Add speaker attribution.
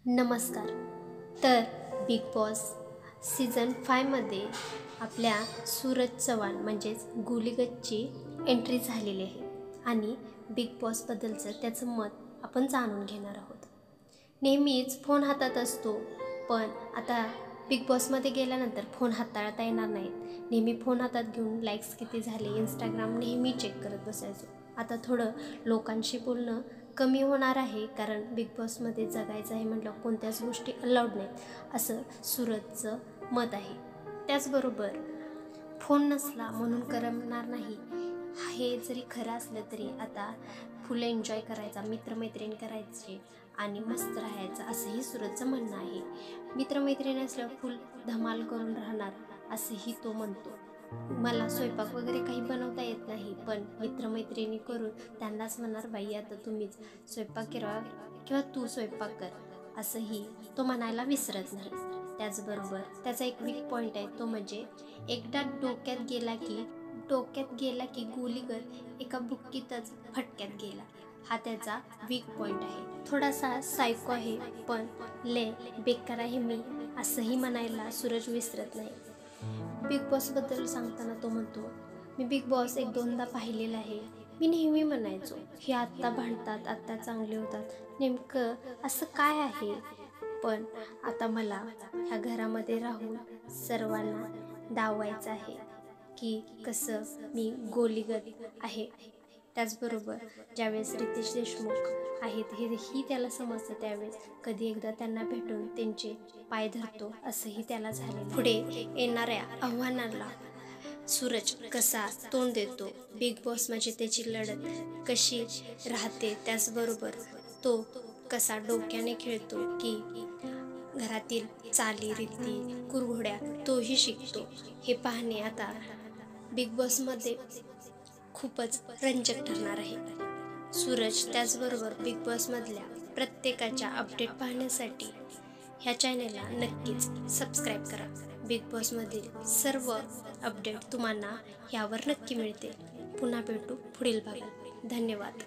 Speaker 1: नमस्कार. तर big boss season 5मध्ये आपल्या सूरज चव्हाण म्हणजेच गुलीगतची एंट्री झालेली आहे आणि बिग बॉसबद्दलचं त्याचं मत आपण जाणून घेणार आहोत. नेहमीच फोन हातात असतो, पण आता बिग बॉसमध्ये गेल्यानंतर फोन हाताळता येणार नाहीत. नेहमी फोन हातात घेऊन लाईक्स किती झाले इंस्टाग्राम नेहमी चेक करत बसायचो. आता थोडं लोकांशी बोलणं कमी होणार आहे, कारण बिग बॉसमध्ये जगायचं आहे म्हटलं कोणत्याच गोष्टी अलाउड नाहीत असं सूरजचं मत आहे. त्याचबरोबर फोन नसला म्हणून करमणार नाही हे जरी खरं असलं तरी आता फुल एन्जॉय करायचा, मित्रमैत्रिणी करायचे आणि मस्त राहायचं असंही सूरजचं म्हणणं आहे. मित्रमैत्रिणी असल्यावर फुल धमाल करून राहणार असंही तो म्हणतो. मला स्वयंपाक वगैरे काही बनवता येत नाही, पण मित्रमैत्रिणी करून त्यांनाच म्हणणार बाई आता तुम्हीच स्वयंपाक करा किंवा तू स्वयंपाक कर असंही तो म्हणायला विसरत नाही. त्याचबरोबर त्याचा एक वीक पॉईंट आहे, तो म्हणजे एकदा डोक्यात गेला की गोलीगत एका बुक्कीतच फटक्यात गेला. हा त्याचा वीक पॉईंट आहे. थोडासा सायको आहे, पण ले बेकार आहे मी असंही म्हणायला सूरज विसरत नाही. बिग बॉसबद्दल सांगताना तो म्हणतो, मी बिग बॉस 1-2दा पाहिलेला आहे. मी नेहमी म्हणायचो हे आत्ता भांडतात, आत्ता चांगले होतात, नेमकं असं काय आहे? पण आता मला ह्या घरामध्ये राहून सर्वांना दावायचं आहे की कसं मी गोलीगत आहे. त्याचबरोबर ज्यावेळेस रितेश देशमुख आहेत हेही त्याला समजतं, त्यावेळेस कधी एकदा त्यांना भेटून त्यांचे पाय धरतो असंही त्याला झाले. पुढे येणाऱ्या आव्हानाला सूरज कसा तोंड देतो, बिग बॉस म्हणजे त्याची लढत कशी राहते, त्याचबरोबर तो कसा डोक्याने खेळतो की घरातील चाली रीती कुरघोड्या तोही शिकतो, हे पाहणे आता बिग बॉसमध्ये खूपच रंजक ठरणार आहे. सूरज त्याचबरोबर बिग बॉसमधल्या प्रत्येकाच्या अपडेट पाहण्यासाठी ह्या चॅनलला नक्कीच सबस्क्राईब करा. बिग बॉसमधील सर्व अपडेट तुम्हाला यावर नक्की मिळतील. पुन्हा भेटू पुढील भागात. धन्यवाद.